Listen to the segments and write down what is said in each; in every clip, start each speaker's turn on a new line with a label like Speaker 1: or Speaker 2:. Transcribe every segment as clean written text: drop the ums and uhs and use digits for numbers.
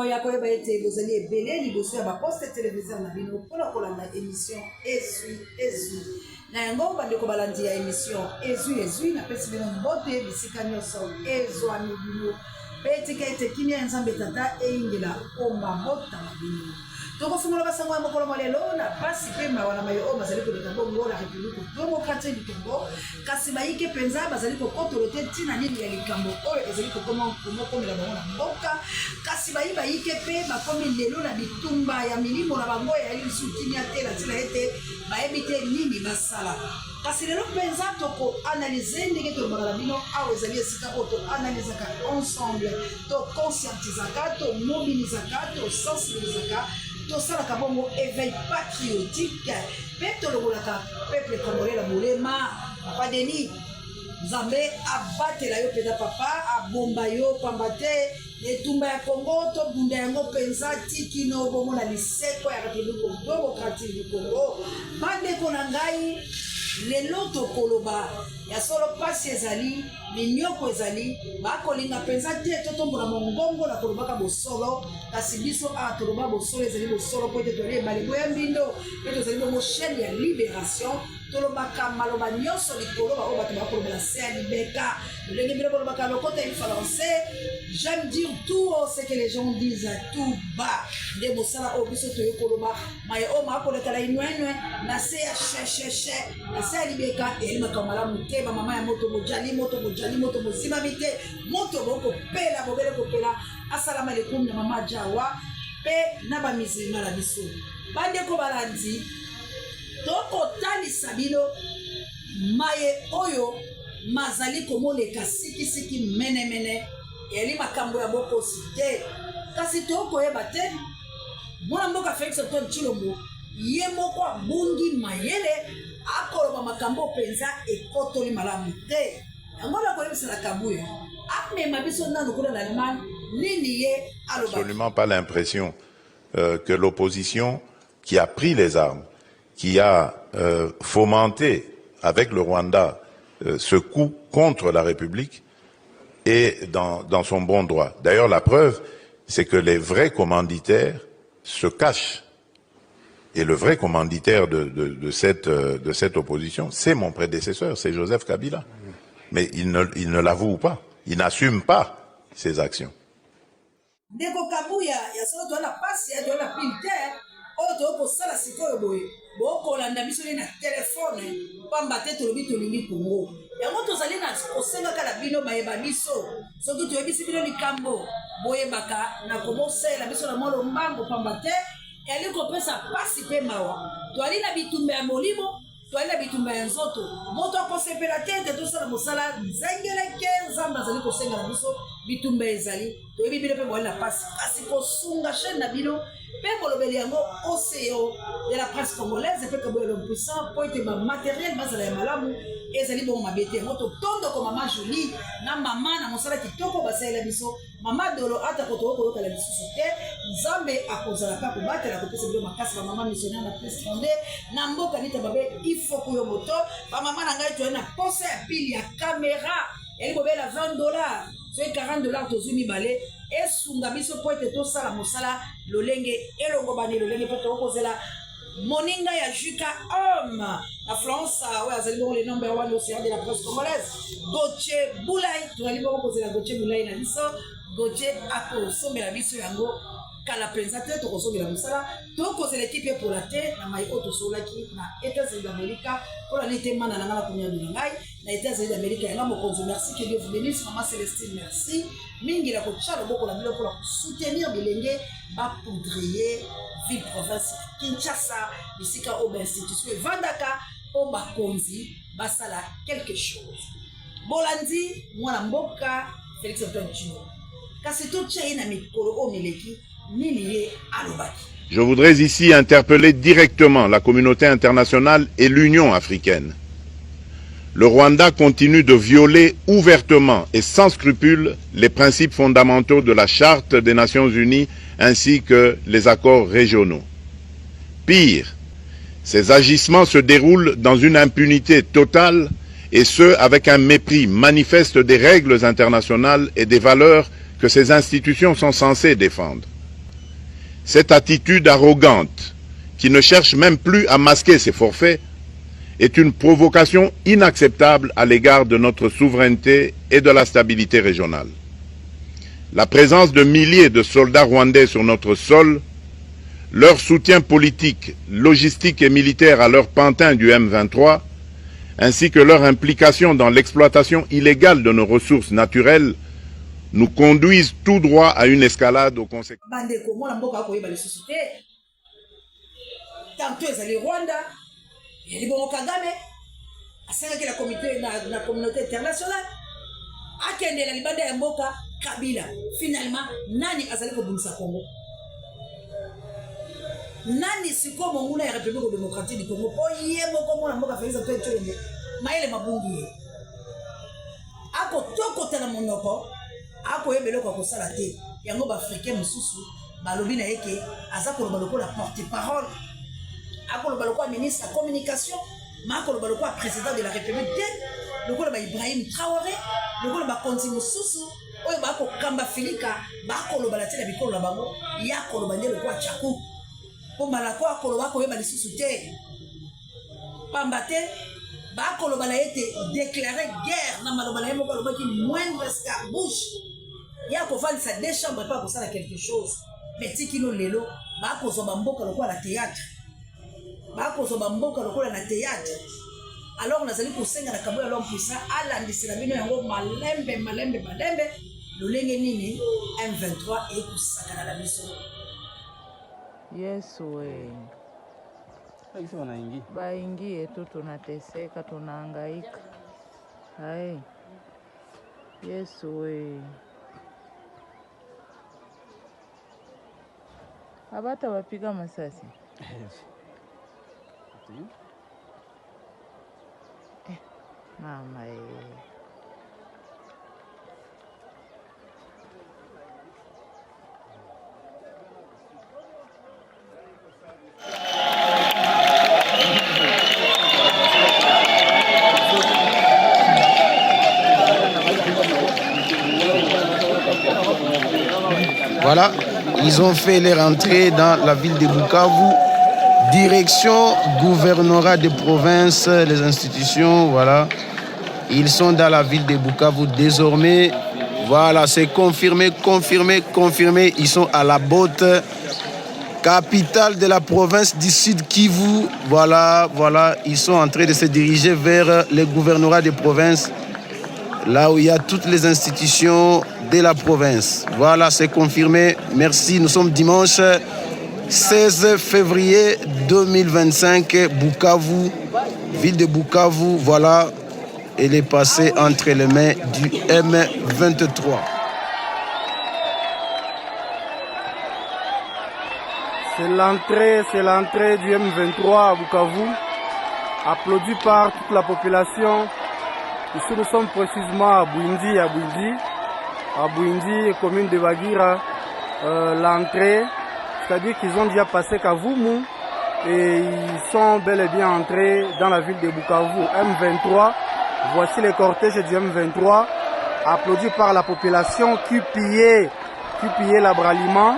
Speaker 1: ya koyeba ete bozali ebele liboso ya baposte téléviseur na bino mpona kolanda émission ezwi na yango bandeko balandi ya émission ezwi napesi bino mbote bisika nyonso ezwani bino mpe etika ete kimia ya nzambe tata eyingela omabota na bino tokofungola basango ya mokolo mwa lelo na pasi mpe mawa na mayo oyo bazali koleka bongo na république démocratique du Congo kasi bayike mpenza bazali kokotolo te ntina nini ya likambo oyo ezali kokomela bango na mboka kasi bayike mpe bakomi lelo na bitumba ya milimo na bango yali lisusu kimia te na ntina ete bayebi te nini basala kasi lelo mpenza tokoanalyze ndenge tolobaka na bino awa ezali esika oyo toanalizaka ensemble toconscientizaka tomobilizaka tosensibilizaka tosalaka bongo éveil patriotique mpe tolongolaka peuple congolais na molema papa Denis nzambe abatela yo mpenza papa abomba yo pamba te etumba ya Congo tobunda yango mpenza tikino bongo na liseko ya république démocratique du Congo bandeko na ngai lelo tokoloba ya solo pasi ezali minyoko ezali bakolinga mpenza te totombola mongongo na kolobaka bosolo kasi biso toloba bosolo ezali bosolo po ete toli ebalebo ya mbindo mpe tozali bongo chaîne ya libération tolobaka maloba nyonso likolo baoyo bato bakolobela se ya libeka lolenge bino kolobaka lokota ya français j'aime dire tout ce que les gens disent tout bas nde mosala oyo biso toyo koloba maye oyo makolekala inwenwe na se ya shesheshe na se ya libeka eyelimaka malamu te bamama ya moto mojali moto mozimami te moto bokopela bobele kopela asalama lekum na mama jawa mpe na bamisilima na biso bandeko balandi tokotalisa bino maye oyo mazali komoleka sikisiki menemene eyali makambo ya bokosi te kasi tokoyeba te mwana mboka Félix Antoine Tshilombo ye moko abungi mayele akoloba makambo mpenza ekotoli malamu te yango nakoyebisela kabuya amema biso nanu kuna na Allemagne nini ye aloba.
Speaker 2: Absolument pas l'impression que l'opposition qui a pris les armes, qui a fomenté avec le Rwanda ce coup contre la République est dans son bon droit. D'ailleurs, la preuve, c'est que les vrais commanditaires se cachent. Et le vrai commanditaire de cette opposition, c'est mon prédécesseur, c'est Joseph Kabila. Mais il ne l'avoue pas, il n'assume pas ses actions.
Speaker 1: Ndeko Kabuya ya solo to na pasi ya na pinter oto ko sala sikoyo boye boko landa biso na telefone pamba te tolobi tolingi Congo yango tozali na kosenga kala bino bayeba biso soki toyebisi bino likambo boyebaka na komosela biso na molo mbango pamba te yali kopesa pasi pe mawa toali na bitumba ya molimo toali na bitumba ya nzoto moto akosepela te tosala mosala nzengeleke nzambe azali kosenga na biso bitumba ezali toyebi bino mpe boali na pasi kasi kosunga chaîne na bino mpe bolobeli yango océan de la presse congolaise mpe kaboya l'homme puissant po ete bamateriel bazala ya malamu ezali bongo mabe te yango totondoko mama Jolie na mama na mosala kitoko basalela biso mama Dolo ata kotokoyokala lisusu te nzambe akozala mpe akobatela kopesa bino makasi bamama missionnaire na presse fonde na mboka nita babe ifo kuyo moto bamama na ngai toyali na posa ya pili ya kamera yali kobela $20 soki $40 tozwi mibale esunga biso po ete tosala mosala lolenge elongo bani lolenge mpe tokozela moninga ya Juka homme na France oyo azali bongo le number 1 océan de la presse congolaise Gauthier Boulay tozali bongo kozela Gauthier Boulay na biso Gauthier akosomela biso yango kala mpenza te tokosomela mosala tokozela ekipe epola te na mai oyo tosolaki na États-Unis d'Amérique mpona nete mana na nga na komiano na ngai na États-Unis d'Amérique yanga mokonzi merci que Dieu vous bénisse maman Célestine merci mingi na kotya loboko na bino mpona kosoutenir bilenge bapoudrier ville province Kinshasa bisika oyo bainstitution evandaka mpo bakonzi basala quelque chose bolandi mwana mboka Félix Antoine Tshilombo kasi totya ye na mikolo oyo mileki nini ye alobaki.
Speaker 2: Je voudrais ici interpeller directement la communauté internationale et l'Union africaine. Le Rwanda continue de violer ouvertement et sans scrupule les principes fondamentaux de la Charte des Nations Unies ainsi que les accords régionaux. Pire, ces agissements se déroulent dans une impunité totale et ce avec un mépris manifeste des règles internationales et des valeurs que ces institutions sont censées défendre. Cette attitude arrogante, qui ne cherche même plus à masquer ses forfaits, est une provocation inacceptable à l'égard de notre souveraineté et de la stabilité régionale. La présence de milliers de soldats rwandais sur notre sol, leur soutien politique, logistique et militaire à leur pantin du M23, ainsi que leur implication dans l'exploitation illégale de nos ressources naturelles, nous conduisent tout droit à une escalade aux conséquences.
Speaker 1: Tantôt ezali Rwanda, yali bongo Kagame, asengaki la communauté internationale, akende na libanda ya mboka Kabila. Finalement, nani azali kobundisa Congo? Nani siko monguna ya République démocratique du Congo? Po yebo ko mona mboka Félix Antoine Tshilombo, maele mabungi. Ako toko tana monoko, ako yebelo ko kosala te. Yango ba africain mususu, balobi na yeke azako lobaloko la porte-parole. Akolo baloko ministre de la communication, makolo baloko président de la République, lokolo ba Ibrahim Traoré, lokolo ba Konzi Mususu, oyo ba ko Kamba Filika, bakolo balatela bikolo la bango, yakolo bande lokwa Chaku. Po malako akolo ba ko yeba lisusu te. Pambate, bakolo balayete déclarer guerre na maloba na moko lobaki moindre escarbouche. Yako vali sa deux chambres pas pour ça quelque chose. Petit kilo lelo, bako zo bamboka lokwa la théâtre. Bako zo bamboka lokola na théâtre. Alors nazali kosenga na kaboya l'homme puissant alandisela bino yango malembe lolenge nini M23 et kusaka na biso.
Speaker 3: Yesu we. Baingie tu tunateseka tunahangaika. Hai. Yesu we. Abata wapiga masasi. Mama
Speaker 4: Voilà, ils ont fait leur entrée dans la ville de Bukavu. Direction gouvernorat de province, les institutions, voilà. Ils sont dans la ville de Bukavu désormais. Voilà, c'est confirmé. Ils sont à la Botte, capitale de la province du Sud Kivu. Voilà, ils sont en train de se diriger vers le gouvernorat de province, là où il y a toutes les institutions de la province. Voilà, c'est confirmé. Merci, nous sommes dimanche 16 février 2025, Bukavu, ville de Bukavu, voilà, elle est passée entre les mains du M23.
Speaker 5: C'est l'entrée du M23 à Bukavu, applaudi par toute la population. Ici nous sommes précisément à Bouindi, commune de Bagira, l'entrée. C'est-à-dire qu'ils ont déjà passé Kavumu et ils sont bel et bien entrés dans la ville de Bukavu. M23, voici les cortèges du M23, applaudis par la population qui pillait l'abraliment.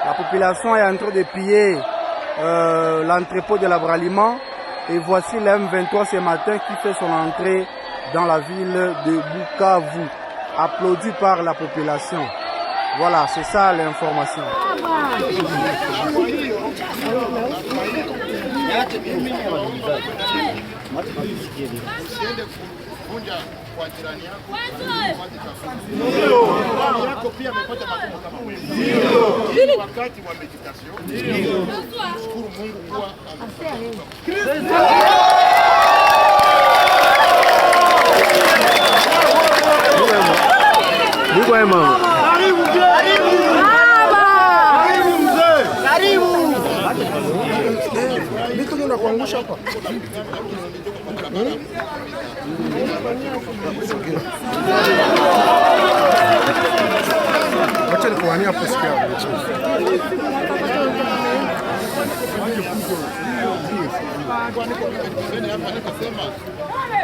Speaker 5: La population est en train de piller l'entrepôt de l'abraliment. Et voici le M23 ce matin qui fait son entrée dans la ville de Bukavu, applaudi par la population. Voilà, c'est ça l'information.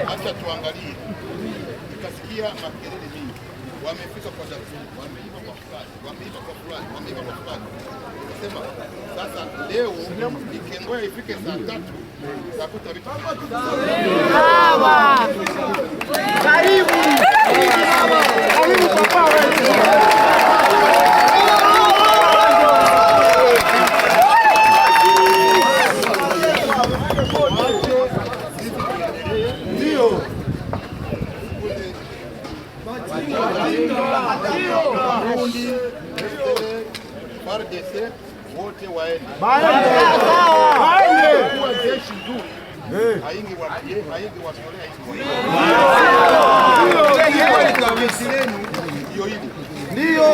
Speaker 2: Acha tuangalie, tukasikia makelele mingi
Speaker 6: wamefika kwa Darfur, wameiba kwa fulani, wameiba kwa fulani, wameiba kwa fulani. Sema sasa leo ikengoya ifike saa 3 takuta vitu. Karibu. Karibu papa wewe. Wote waende. Kwa jeshi nzuri. Haingi wapie, haingi wasole, haingi ndio.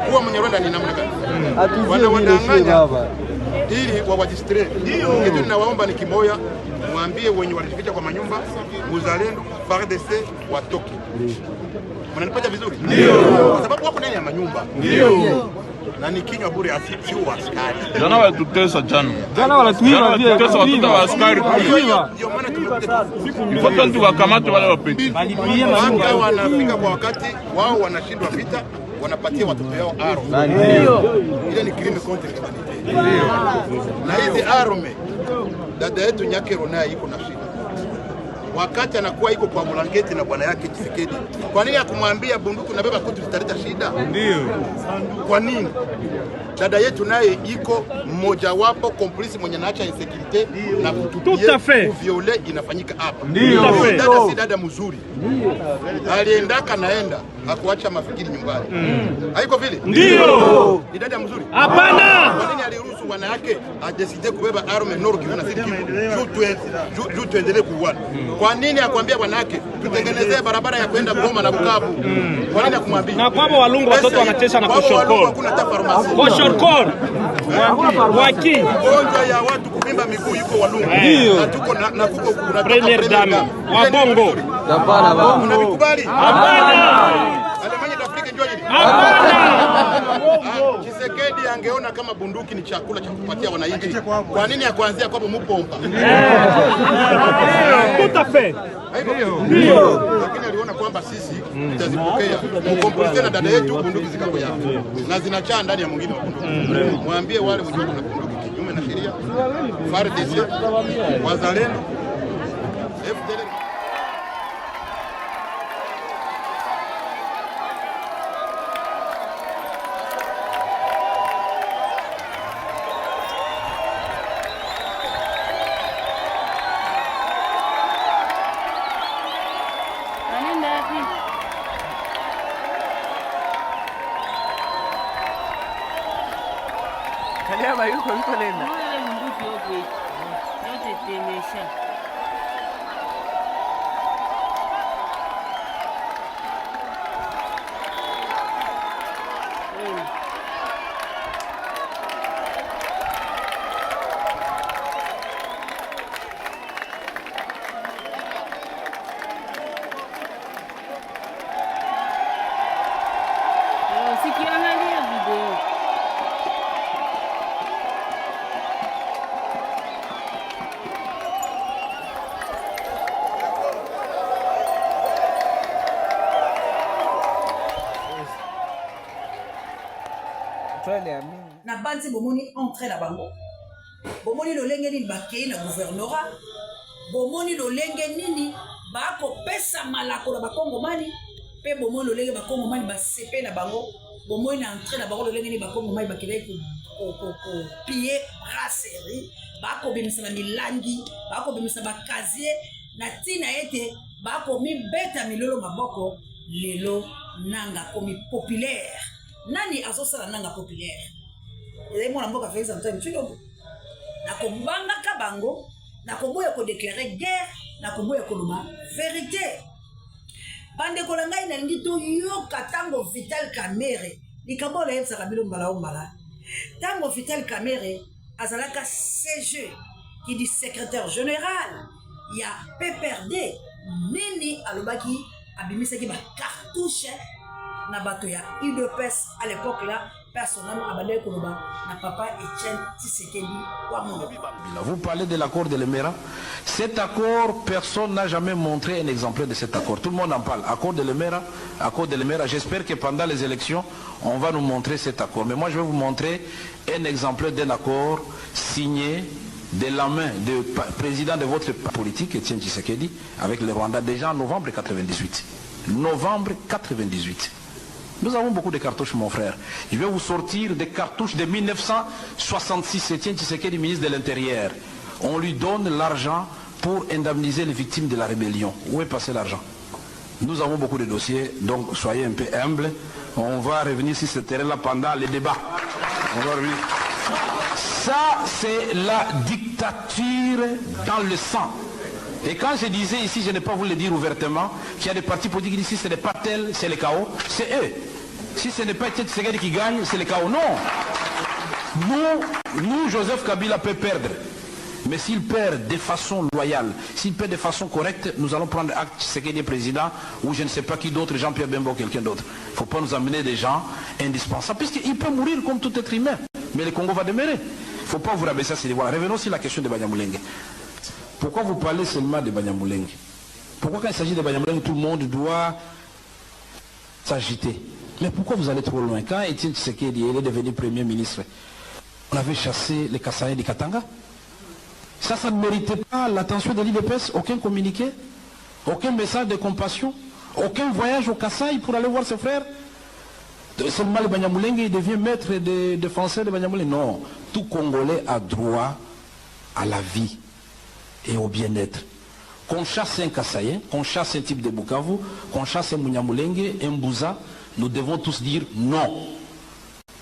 Speaker 6: Huwa Mnyarwanda ni namna gani? Wadanganya ili wawajistre. Kitu ninawaomba ni kimoya, mwambie wenye walijificha kwa manyumba, uzalendo, FARDC watoke. Mnanipata vizuri? Ndio. Kwa sababu wako ndani ya manyumba. Ndio. Na nikinywa bure asifiwe askari. Jana walitutesa jana. Jana walituiba vile. Tutesa watoto wa askari. Ndio maana tumekuja ifoto ndio wakamata wale wapeti. Balipie manyumba wanafika kwa wakati wao wanashindwa vita, wanapatia watoto wao aro. Ndio. Ile ni crime contre l'humanité. Ndio. Na hizi arome dada yetu Nyakero naye iko na shida. Wakati anakuwa iko kwa blanketi na bwana yake Tshisekedi, kwa nini akumwambia bunduki unabeba kutu zitaleta shida? Ndio. Kwa nini? Dada yetu naye iko mmoja wapo complice mwenye naacha insecurity na kutupia kuviole inafanyika hapa. Ndio. Dada si dada mzuri. Ndio. Aliendaka naenda hakuacha mafikiri nyumbani. Haiko vile? Ndio. Ni dada mzuri? Hapana. Kwa nini aliruhusu bwana yake adeside kubeba arme Nord Kivu na Sud Kivu? Juu tuendelee kuuana. Kwa nini akwambia bwana yake tutengenezee barabara ya kwenda Goma na Bukavu? Kwa nini akumwambia? Na kwabo Walungu watoto wanacheza na koshorkor. Hakuna hata farmasi. Koshorkor. Waki. Gonjwa ya watu kuvimba miguu yuko Walungu. Na tuko na kuko kuna premier dame wa Bongo. Hapana baba. Unabikubali? Hapana. Alemanya Afrika njoo hili. Hapana. Tshisekedi angeona kama bunduki ni chakula cha kupatia wananchi. Kwa nini akuanzia kwabo mupomba? Tutafe. Ndio. Lakini aliona kwamba sisi tutazipokea. Mkompolize na dada yetu bunduki zikako yao. Na zinachaa ndani ya mwingine wa bunduki. Mwambie wale mjua kuna bunduki kinyume na sheria. FARDC, wazalendo, FDL.
Speaker 3: Kaliama yuko nenda.
Speaker 7: Yote temesha. Sikiangalia video.
Speaker 1: na banzi bomoni entré na bango bomoni lolenge nini bakei na gouvernorat bomoni lolenge nini bakopesa malako na bakongomani pe bomoni lolenge bakongomani basepe na bango bomoni na entré na bango lolenge nini bakongomani bakei piller brasserie bakobimisa na milangi bakobimisa bakazier na tina ete bakomibeta milolo maboko lelo nanga komi populaire. Nani azosala nanga populaire? Ezali mwana mboka Félix Antoine Tshilombo. Na kombanga kabango, na koboya ko déclarer guerre, na koboya ko loma vérité. Bande ko ngai na lingi to yoka tango Vital Kamerhe, likambo la yebsa kabilo mbala ombala. Tango Vital Kamerhe azalaka CG qui dit secrétaire général, il y a PPRD, nini alobaki abimisaki ba cartouche na bato ya UDPS à l'époque là personnellement abandé koloba na papa Etienne Tshisekedi Wamolo.
Speaker 4: Vous parlez de l'accord de l'Emera. Cet accord, personne n'a jamais montré un exemplaire de cet accord. Tout le monde en parle. Accord de l'Emera, accord de l'Emera. J'espère que pendant les élections, on va nous montrer cet accord. Mais moi, je vais vous montrer un exemplaire d'un accord signé de la main du président de votre politique, Etienne Tshisekedi, avec le Rwanda déjà en novembre 98. Novembre 98. Nous avons beaucoup de cartouches, mon frère. Je vais vous sortir des cartouches de 1966. Etienne Tshisekedi, ministre de l'Intérieur. On lui donne l'argent pour indemniser les victimes de la rébellion. Où est passé l'argent? Nous avons beaucoup de dossiers, donc soyez un peu humbles. On va revenir sur ce terrain-là pendant les débats. On va revenir. Ça, c'est la dictature dans le sang. Et quand je disais ici, je n'ai pas voulu le dire ouvertement, qu'il y a des partis politiques qui disent si ce n'est pas tel, c'est le chaos, c'est eux. Si ce n'est pas Etienne Tshisekedi qui gagne, c'est le chaos. Non. Nous, Joseph Kabila peut perdre. Mais s'il perd de façon loyale, s'il perd de façon correcte, nous allons prendre acte Tshisekedi président, ou je ne sais pas qui d'autre, Jean-Pierre Bemba ou quelqu'un d'autre. Il ne faut pas nous amener des gens indispensables, puisqu'il peut mourir comme tout être humain. Mais le Congo va demeurer. Il ne faut pas vous rabaisser à ces niveaux. Revenons sur la question de Banyamulenge. Pourquoi vous parlez seulement de Banyamulenge? Pourquoi quand il s'agit de Banyamulenge, tout le monde doit s'agiter? Mais pourquoi vous allez trop loin? Quand Etienne Tshisekedi est devenu Premier ministre, on avait chassé les Kassaïens du Katanga. Ça ne méritait pas l'attention de l'IDPS, aucun communiqué, aucun message de compassion, aucun voyage au Kasaï pour aller voir ses frères. Seulement le Banyamulenge devient maître des Français de Banyamulenge. Non, tout Congolais a droit à la vie et au bien-être. Qu'on chasse un Kassaïen, qu'on chasse un type de Bukavu, qu'on chasse un Munyamulenge, un Bouza, nous devons tous dire non.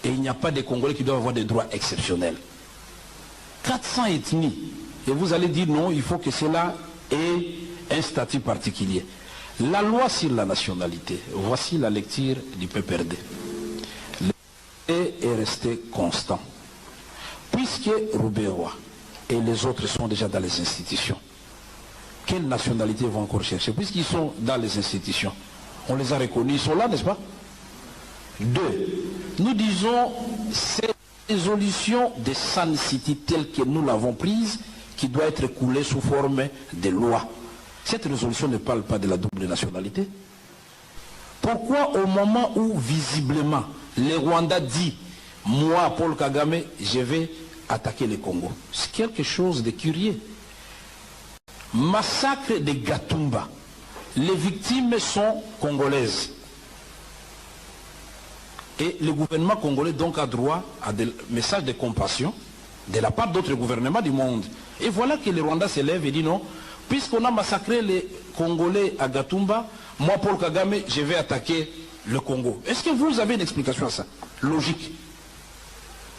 Speaker 4: Et il n'y a pas de Congolais qui doivent avoir des droits exceptionnels. 400 ethnies. Et vous allez dire non, il faut que cela ait un statut particulier. La loi sur la nationalité, voici la lecture du PPRD. Le est resté constant. Puisque Roubaix-Roy et les autres sont déjà dans les institutions, quelle nationalité vont encore chercher? Puisqu'ils sont dans les institutions, on les a reconnus, ils sont là, n'est-ce pas? 2. Nous disons, cette résolution de Sun City telle que nous l'avons prise, qui doit être coulée sous forme de loi. Cette résolution ne parle pas de la double nationalité. Pourquoi au moment où visiblement le Rwanda dit, moi Paul Kagame, je vais attaquer le Congo? C'est quelque chose de curieux. Massacre de Gatumba. Les victimes sont congolaises. Et le gouvernement congolais donc a droit à des messages de compassion de la part d'autres gouvernements du monde. Et voilà que le Rwanda se lève et dit non, puisqu'on a massacré les Congolais à Gatumba, moi Paul Kagame, je vais attaquer le Congo. Est-ce que vous avez une explication à ça? Logique.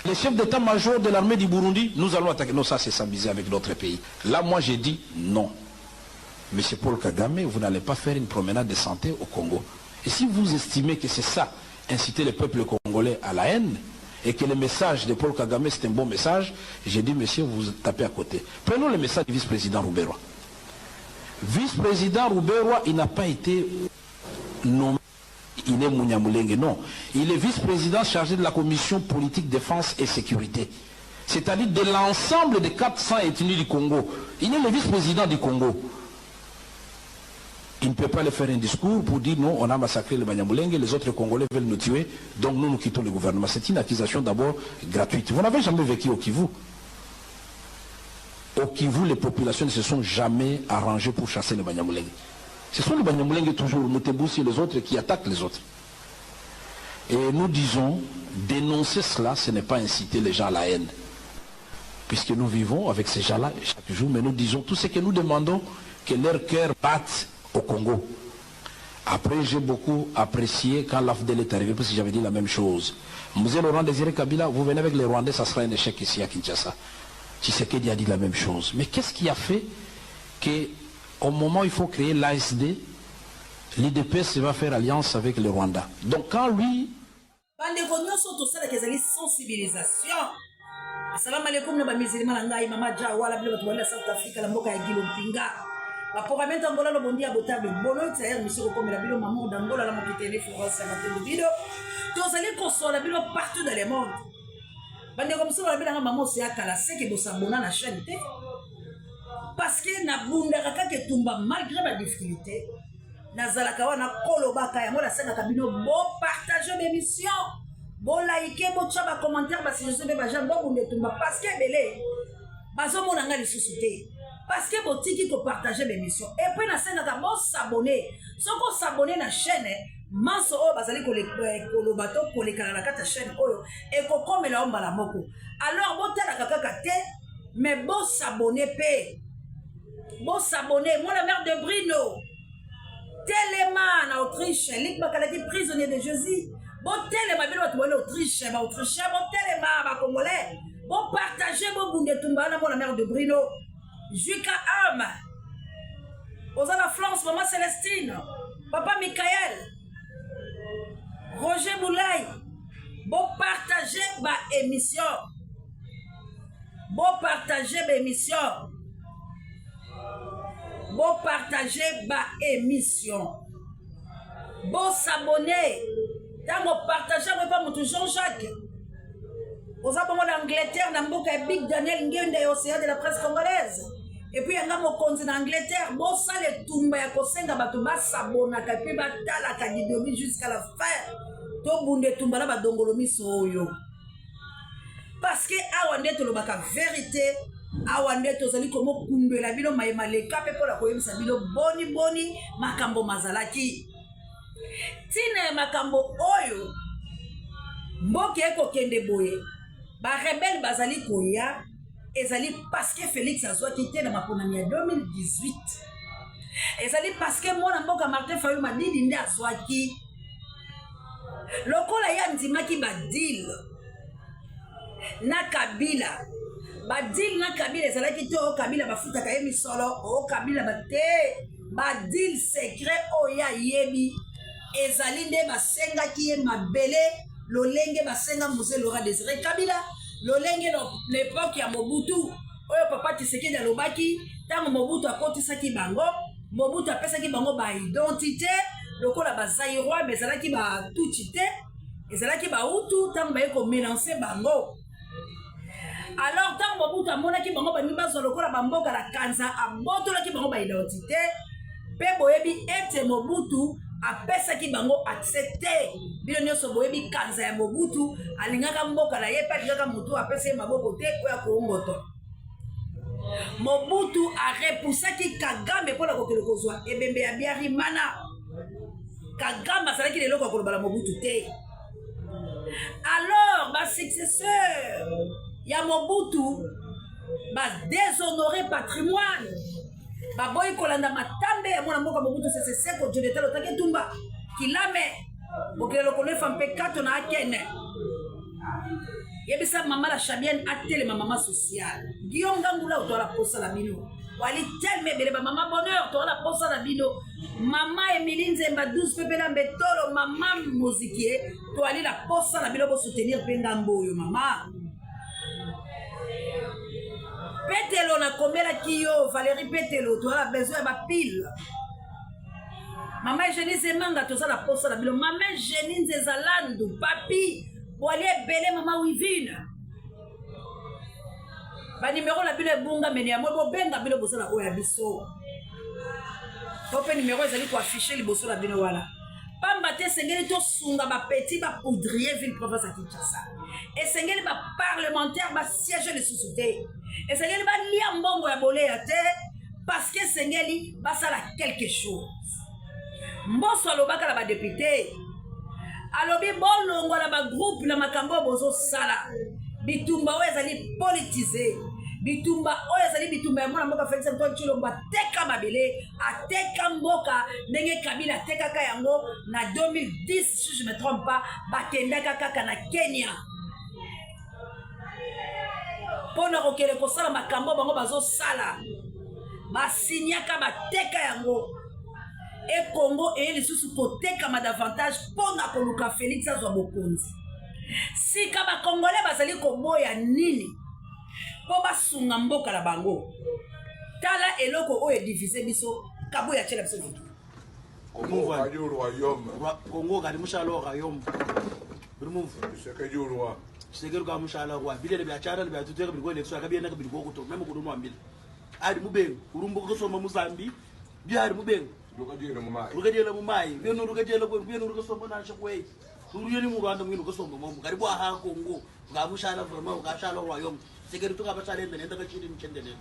Speaker 4: Les chefs d'état-major de l'armée du Burundi, nous allons attaquer. Non, ça c'est s'amuser avec d'autres pays. Là, moi j'ai dit non. Monsieur Paul Kagame, vous n'allez pas faire une promenade de santé au Congo. Et si vous estimez que c'est ça, inciter le peuple congolais à la haine, et que le message de Paul Kagame c'est un bon message, j'ai dit monsieur, vous tapez à côté. Prenons le message du vice-président Roubaix-Roy. Vice-président Roubaix-Roy, il n'a pas été nommé, il est Munyamulenge, non. Il est vice-président chargé de la commission politique, défense et sécurité. C'est-à-dire de l'ensemble des 400 ethnies du Congo. Il est le vice-président du Congo. Il ne peut pas aller faire un discours pour dire non, on a massacré le Banyamulenge, les autres Congolais veulent nous tuer, donc nous quittons le gouvernement. C'est une accusation d'abord gratuite. Vous n'avez jamais vécu au Kivu. Au Kivu, les populations ne se sont jamais arrangées pour chasser le Banyamulenge. Ce sont les Banyamulenge toujours, Moutebousi et les autres qui attaquent les autres. Et nous disons, dénoncer cela, ce n'est pas inciter les gens à la haine. Puisque nous vivons avec ces gens-là chaque jour, mais nous disons tout ce que nous demandons, que leur cœur batte au Congo. Après, j'ai beaucoup apprécié quand l'AFDEL est arrivé, parce que j'avais dit la même chose. Monsieur Laurent Désiré Kabila, vous venez avec les Rwandais, ça sera un échec ici à Kinshasa. Tshisekedi a dit la même chose. Mais qu'est-ce qui a fait qu'au moment où il faut créer l'ASD, l'IDPS va faire alliance avec le Rwanda? Donc quand lui...
Speaker 1: sensibilisation. Assalamu alaikum na bamizilima na ngai mama Jawa la bila watu wa South Africa la mboka ya Gilo Mpinga. baprogramme tangola lobondi ya botable bolo tsayer misiko komela bino maman dangola la mokitene Florence Matendo bino tozali kosola bino partout dans le monde bande comme ça la bino maman c'est akala c'est que bosabona na chaîne te parce que na bunda kaka ke tumba malgré ma difficulté nazalaka wana kolobaka yango na senga bino bo partager l'émission bo liker bo tcha ba commentaire ba si je sais ba jambo bunda tumba parce que belé bazo mona nga lisusu te parce que botiki ko partager l'émission et puis na senga bon s'abonner soko s'abonner na chaîne manso o bazali ko le bateau ko le kala na kata chaîne oyo et ko komela ombala moko alors botala kaka te mais bon s'abonner pe bon s'abonner moi la mère de Bruno Téléma en Autriche Lick Bakalati prisonnier de Jésus bon Téléma bien en Autriche bon Téléma ba congolais bon partager bon bunde tumba na moi la mère de Bruno Juka Am aux la France maman Célestine papa Michael Roger Boulay bon partager ba émission bon partager ba émission bon partager ma émission bon s'abonner dans mon partager pas mon Jean-Jacques aux abonnés d'Angleterre dans mon Big Daniel Ngende océan de la presse congolaise et puis on a mon compte d'Angleterre bon ça les tumba ya kosenga bato ba s'abonner ka puis batala ka didomi jusqu'à la fin to bunde tumba la ba dongolomi soyo parce que awande to lobaka vérité awande tozali komo kumbela bino mayema leka pe pola koyemisa bino boni makambo mazalaki tina makambo oyo mboke eko kende boye ba rebelle bazali koya ezali parce que Félix azwaki te na maponami ya 2018 ezali parce que mwana mboka Martin Fayulu Madidi nde azwaki lokola ya ndimaki badil na Kabila badil na Kabila ezalaki to Kabila bafutaka ye misolo o Kabila bate badil secret oya yebi ezali nde basengaki ye mabele lolenge basenga Mose Laurent Désiré Kabila lolenge no l'époque ya Mobutu oyo papa Tshisekedi alobaki tango Mobutu akotisaki bango Mobutu apesaki bango ba identité lokola ba Zaïrois bezalaki ba Tutsi ezalaki ba Hutu tango ba ko mélanger bango. Alors tant Mobutu amonaki bango ba nibazo lokola ba mboka la kanza abotolaki bango ba identité pe boyebi ete Mobutu apesaki bango accepté bino nyonso boyebi kanza ya Mobutu alingaka mboka la ye pa alingaka mutu apese maboko te oya koongoto Mobutu a repoussaki Kagame pour la kokelo kozwa ebembe ya Biarimana Kagame azalaki lelo ko kolobala Mobutu te. Alors ba successeur ya Mobutu ba déshonorer patrimoine ba boy kolanda matambe ya mwana mboka Mobutu c'est ko Jonathan Otake Tumba kilame bokelo ko lefa mpe kato na akene yebisa mama la chabienne atele mama sociale Guillaume Ngangula otola posa la bino wali telme bele ba mama bonheur otola posa la bino mama Emilie Nzemba 12 pepela mbetolo mama musikie to ali la posa la bino pour soutenir pengambo yo mama Petelo na komela kiyo Valérie Petelo to a besoin ba pile mama Jenise Manga to la posa la bino mama Jenise Zalandu papi wali bele mama Wivine ba numéro la bino bunga meni ya mo benga bino bosala oya biso tope numéro ezali ko afficher liboso la bino wala pamba te sengeli to sunga ba petit ba poudrier ville province à Kinshasa et sengeli ba parlementaire ba siège de société et sengeli ba lia mbongo ya boleya te parce que sengeli ba sala quelque chose mboso alobaka la ba député alobi bolongo la ba groupe na makambo bozo sala bitumba oyo ezali politisé bitumba oyo ezali bitumba ya mwana mboka Félix Antoine Tshilombo ateka mabele ateka mboka ndenge Kabila atekaka yango na 2010 si je me trompe pas bakendaka kaka na Kenya pona kokele kosala makambo bango bazosala basinyaka bateka yango e Congo e lisusu kotekama davantage pona koluka Félix azwa bokonzi sika ba Congolais bazali koboya nini po basunga mboka la bango tala eloko oyo divise biso kabo ya chela biso vitu
Speaker 8: Congo kadi mushala wa royaume birumumvu Tshisekedi ka mushala wa bile bya chara bya tuteka biko election akabienda kabiko kuto memo kudono ambile ari mubengu urumbu kusoma muzambi byari mubengu rukadiela mumai beno rukadiela ko beno rukasoma na shakwe turuyeni mu Rwanda mwino kusoma momo karibu aha Congo ga mushala vraiment ga shala wa royaume Tshisekedi tuka bachale ndenda kachiri mchendele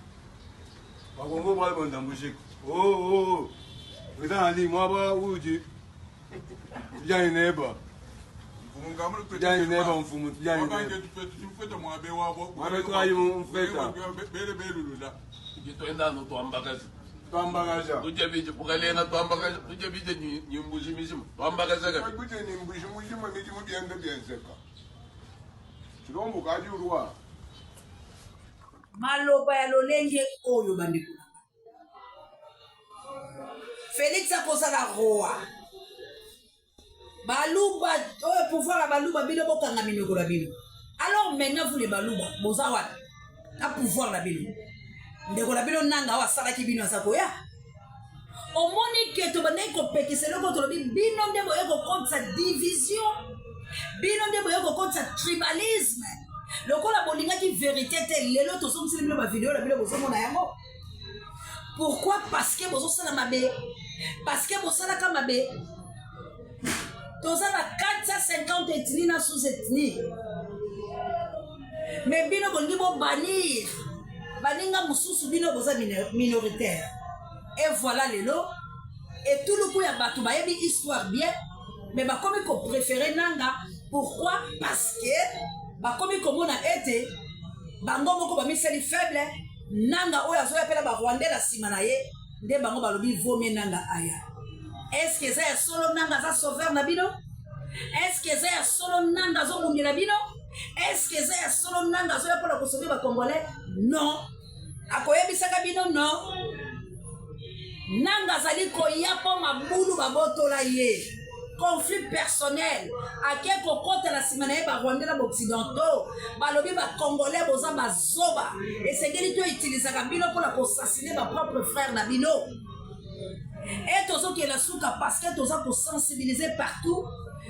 Speaker 9: Congo ba bonda mushik oh Ida ali mwaba uji Bien neba Bien neba mfumu bien neba
Speaker 6: tufeta mwabe wabo
Speaker 9: Mwabe twayi mfeta
Speaker 6: bele
Speaker 10: Gitoenda no twambakazi
Speaker 9: Twambakaza
Speaker 10: Tuje bije bukalenga twambakaza tuje bije nyimbushi mishima twambakaza ka
Speaker 6: Tuje nyimbushi mishima mijimu byende byenzeka Chilombo kaji urwa
Speaker 1: maloba ya lolenge oyo bandeko Félix akozala roi baluba oyo pouvoir ya baluba bino bokanga minoko na bino alors maintenant vous les baluba boza wana na pouvoir na bino ndeko na bino nanga awa asalaki bino aza koya omoni ke tobandaki kopekisa eloko tolobi bino nde boye kokotisa division bino nde boye kokotisa tribalisme lokola bolingaki vérité te lelo tozomiseli bino bavideo na bino bozomona yango pourquoi parce que bozosala mabe parce que bosalaka mabe toza na 450 ethnie na sous-ethnie mais bino bolingi bobanir baninga mosusu bino boza minoritaire et voilà lelo etuluku ya bato bayebi histoire bien mais bakomi kopréféré nanga pourquoi parce que bakomi komona ete bango moko bamiseli faible nanga oyo azoyapela barwandais na nsima na ye nde bango balobi vomie nanga aya est-ce que eza ya solo nanga aza sauveur na bino est-ce que eza ya solo nanga azobundela bino est-ce que eza ya solo nanga azoya mpona kosauve bacongolais non akoyebisaka bino non nanga azali koya mpo mabulu babotola ye conflit personnel ake kokotela nsima na ye barwandais na baoccidentaux balobi bacongolais boza bazoba esengeli to utilisaka bino mpona kosasine bapropre frère na bino e tozokela suka parce que toza kosensibiliser partout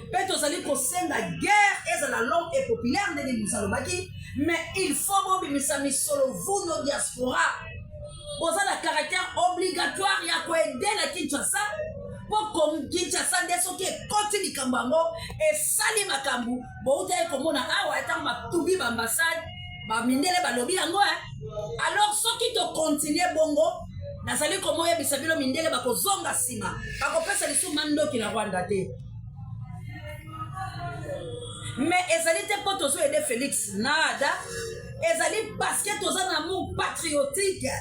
Speaker 1: mpe tozali kosenga guerre ezala long et populaire ndenge biso alobaki mais il faut bobimisa misolo vous no diaspora boza na caractère obligatoire ya koedela Kinshasa mpo Kinshasa nde soki ekoti likambo yango esali makambo bouta ye komona awa etango batubi baambassade bamindele balobi yango alors soki tokontinue bongo nazali komoyebisa bino mindele bakozonga nsima bakopesa lisu mandoki na Rwanda te mais ezali te mpo tozoyede Félix nada ezali parce que toza na amour patriotique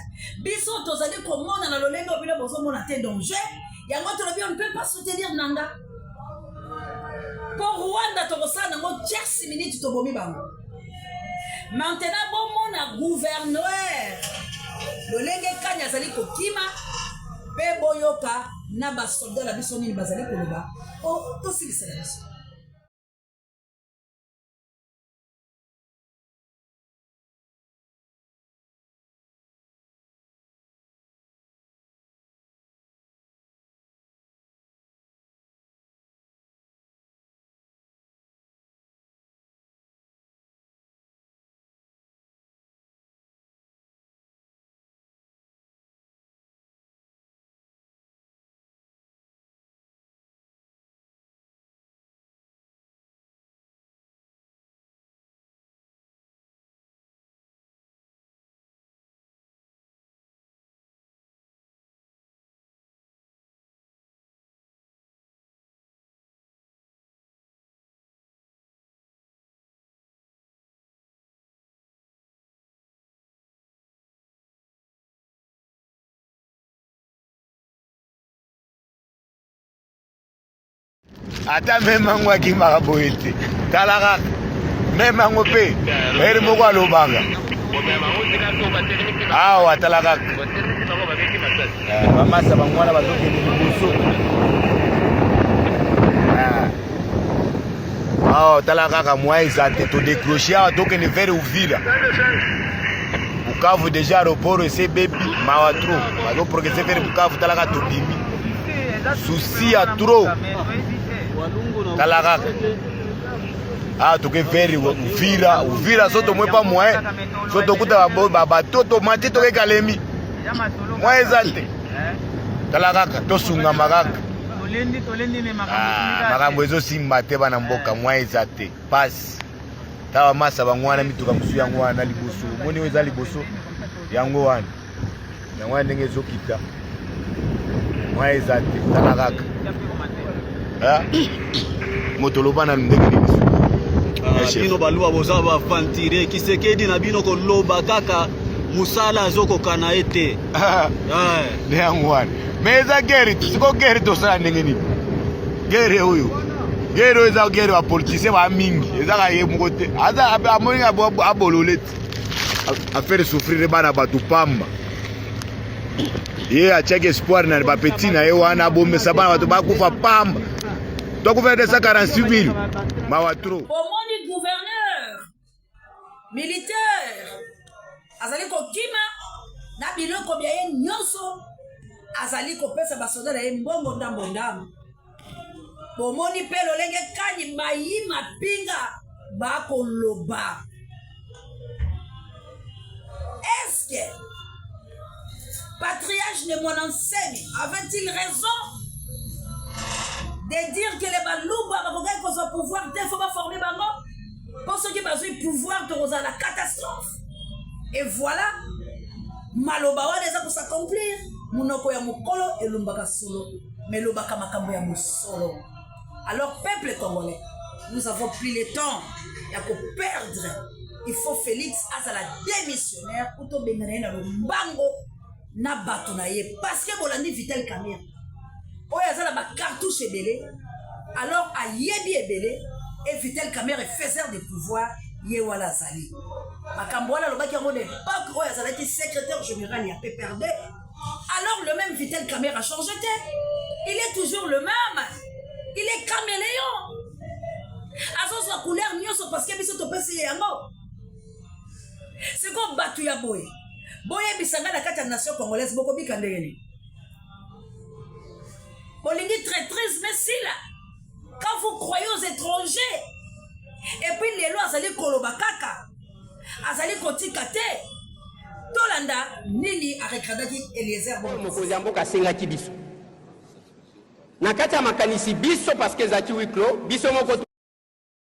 Speaker 1: biso tozali komona na lolenge oyo bino bozomona te danger yango tolobi on ne peut pas soutenir nanga pour Rwanda tokosala nango tierce minute tobomi bango maintenant bomona gouverneur lolenge kani azali kokima mpe boyoka na basoldat na biso nini bazali koloba tosilisela biso
Speaker 11: ata meme yango akimaka boye te tala kaka meme yango mpe ere moko alobaka awa tala kaka bamasa bango wana bazokende liboso awa tala kaka mwa eza te todécroche awa tokende vers Uvira Bukavu déjà aéroport c'est baby mawa trop. Bazo progresser vers Bukavu talaka tobimi. Souci à trop. Talaka. Ah toke vers Uvira soto mwe pas moyen. Soto kuta ba toto mati toke Kalemi. Moi ezate. Talaka to sunga magaka. Makambo ezosimba te bana mboka mwa eza te pasi tawa masa bango wana mituka mosusu yango wana liboso moni oyo eza liboso yango wana ndenge ezokita mwa eza te tala kaka moto loba na ndenge nini
Speaker 12: bino baluba boza bafantire Kisekedi na bino koloba kaka musala azokokana ete
Speaker 11: nde yango wana mais eza guerre siko guerre tosala ndenge nini guerre oyo eza guerre ya politicien ba mingi ezaka ye moko te aza amoni abolole te affaire souffrir bana bato pamba ye atiaki espoir na bapeti na ye wana abomesa bana bato bakufa pamba tokufa 246 000 mawa trop
Speaker 1: omoni gouverneur militaire azali kokima na biloko bya ye nyonso azali kopesa basoda na ye mbongo ndambo bomoni mpe lolenge kani mayima pinga bakoloba est-ce que patriarche de mon enseigne avait-il raison de dire que les baluba bakokai kozwa pouvoir te faut baformer bango pour ceux qui bazwi pouvoir tokozala la catastrophe et voilà maloba wana eza kosaccomplir munoko ya mokolo elumbaka solo mais lobaka makambo ya mosolo. Alors peuple congolais, nous avons pris le temps ya ko perdre. Il faut Félix azala démissionnaire pour to bengana na lombango na bato na ye parce que bolandi Vital Kamerhe oyo azala ba cartouche ebele alors ayebi ebele et Vital Kamerhe faiseur de pouvoir ye wala zali makambo wana lobaki yango de l'époque oyo azalaki secrétaire général ya PPRD. Alors le même Vital Kamerhe a changé de, il est toujours le même, il est caméléon. Azo sa couleur nyonso parce que biso to pesi yango. C'est comme batu ya boye. Boye bisanga na kati ya nation congolaise boko bikandenge ni. Bolingi traîtrise mais si là. Quand vous croyez aux étrangers et puis les lois azali koloba kaka. Azali kotika te. Tolanda nini arekadaki Eliezer
Speaker 13: mokozi ya mboka asengaki biso na kati ya makanisi biso parce que ezalaki wiklo biso moko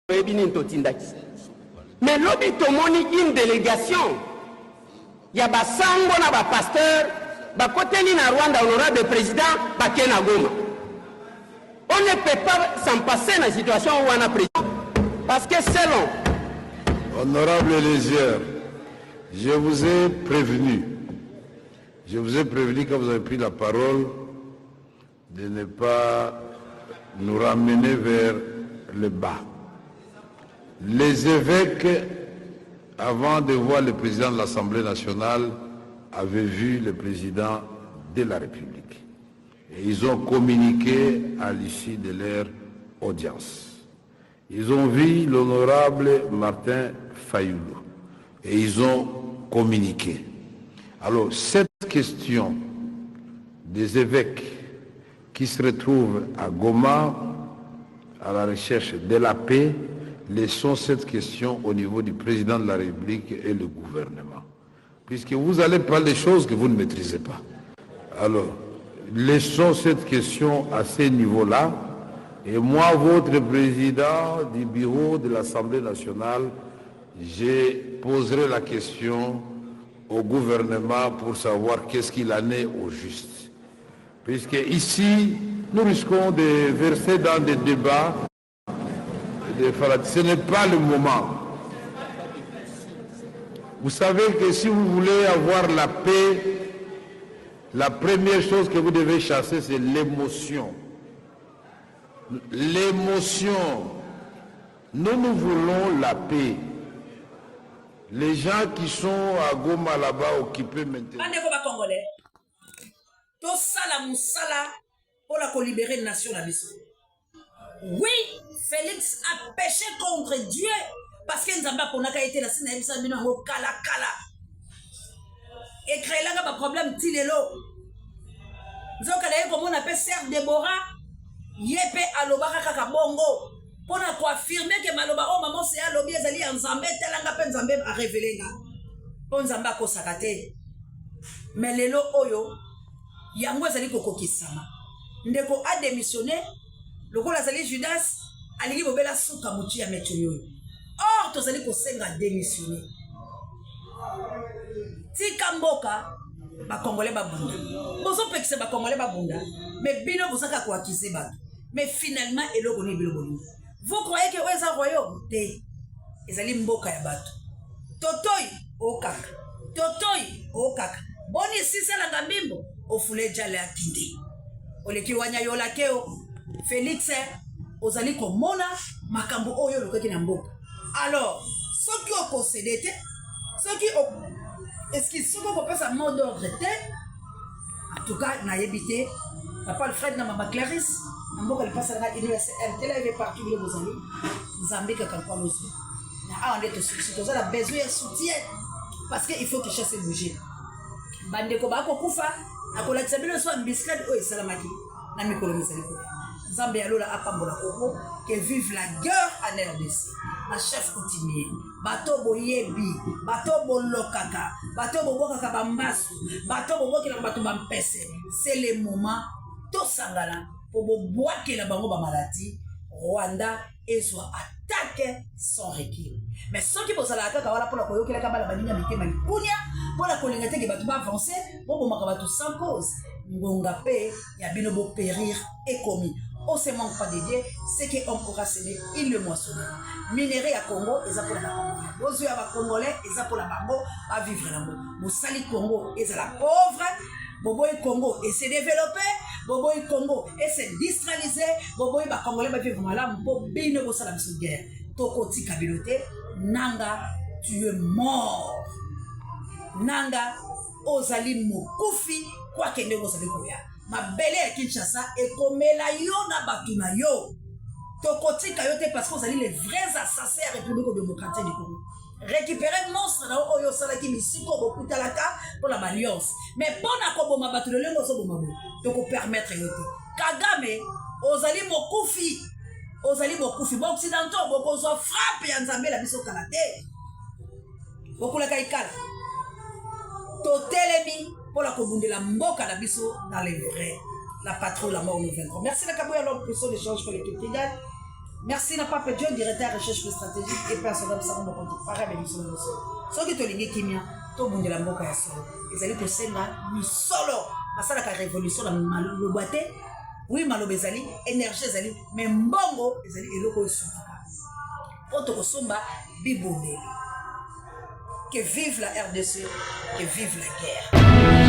Speaker 13: toyebi nini totindaki mais lobi tomoni une délégation ya basango na bapasteur bakoteli na Rwanda honorable président bake na Goma. On ne peut pas s'en passer na situation wana président parce que selon
Speaker 14: honorable Eliezer, je vous ai prévenu quand vous avez pris la parole de ne pas nous ramener vers le bas. Les évêques, avant de voir le président de l'Assemblée nationale, avaient vu le président de la République. Et ils ont communiqué à l'issue de leur audience. Ils ont vu l'honorable Martin Fayoulou et ils ont communiqué. Alors, cette question des évêques qui se retrouvent à Goma à la recherche de la paix, laissons cette question au niveau du président de la République et le gouvernement. Puisque vous allez parler des choses que vous ne maîtrisez pas. Alors, laissons cette question à ce niveau-là. Et moi, votre président du bureau de l'Assemblée nationale, je poserai la question au gouvernement pour savoir qu'est-ce qu'il en est au juste. Puisque ici, nous risquons de verser dans des débats. Ce n'est pas le moment. Vous savez que si vous voulez avoir la paix, la première chose que vous devez chasser, c'est l'émotion. L'émotion. Nous voulons la paix. Les gens qui sont à Goma là-bas occupés maintenant.
Speaker 1: Oui, Félix a péché contre Dieu parce que Nzamba Ponaka était là, c'est kala kala. et créer là un problème tilelo nzoka na ye komona pe Sœur Déborah yepe alobaka kaka bongo pona ko affirmer que maloba o maman c'est alobi ezali ya nzambe telanga pe nzambe a révéler nga po nzambe akosaka te mais lelo oyo yango ezali kokokisama ndeko a démissionné lokola azali Judas alingi bobela suka mutu ya meto yoyo or tozali kosenga démissionné tika mboka bakongolais babunda bozopekisa bakongolais babunda mais bino bozaka koakise bato mais finalement eloko ni biloko ni vous croyez que eza royaume te ezali mboka ya bato totoi okaka boni siselanga mbimbo ofule jale akinde oleki wanya yolakeo Félix ozali komona makambo oyo lokaki na mboka alors soki okosede te soki est-ce qu'on peut passer mot d'ordre en tout cas na yebité papa Alfred na mama Clarisse mboka passe na université elle est partout le bozali Zambie ka kwa loso na on est tous a besoin de soutien parce que il faut que chasse bouger bande ko ba ko kufa akola tsabilo so ambiscade o esalamaki na mikolo misali ko Zambie alola apambola koko que vive la guerre en RDC la chef coutumier bato boyebi bato bolokaka bato bobokaka bambasu bato bobokela bato bampese c'est le moment to sangana pour boboakela bango ba maladie Rwanda ezwa attaque sans recul mais ceux qui bozala kaka wala pour la koyokela kabala baninga mitema likunya pour la kolinga te ke bato ba avancer bobo makabato sans cause ngonga pe ya bino bo périr et commis. On se manque pas de Dieu, ce qu'on aura semé, il le moissonnera. Minerai à Congo, ils ont pour la Congolais. Bozo à Congolais, ils ont pour la Bango, à vivre là-bas. Moussali Congo, ils ont la pauvre. Boboy Congo, et se développer. Boboy Congo, et se distraliser. Boboy ba Congolais, ba vivre là, pour bien au salam sous guerre. Tokoti Kabilote, Nanga, tu es mort. Nanga, Ozali Mokoufi, quoi que ne vous avez koya. Ma belle à Kinshasa et comme la yo na batuna yo tokoti kayote parce que vous allez les vrais assassins à la République démocratique du Congo récupérer monstre na oyo sala ki misiko beaucoup talaka pour la alliance mais pona ko boma batuna lengo so boma bo toko permettre yote Kagame ozali mokufi bon occidentaux boko zo frappe ya nzambe la biso kalate bokula kaikala totelemi pour la communauté la mboka na biso dans les vrais la patrouille la mort nous vaincrons. Merci la Kabouya l'homme puissant d'échange collectif Kigali. Merci na Papa John directeur recherche stratégique et personnel savon mon compte pareil mais nous sommes ceux qui tolingi kimia to bunde la mboka ya solo ezali ko senga ni solo basala ka révolution na malo boité oui malo bezali énergie ezali mais mbongo ezali eloko esufaka poto ko somba biboneli. Que vive la RDC, que vive la guerre.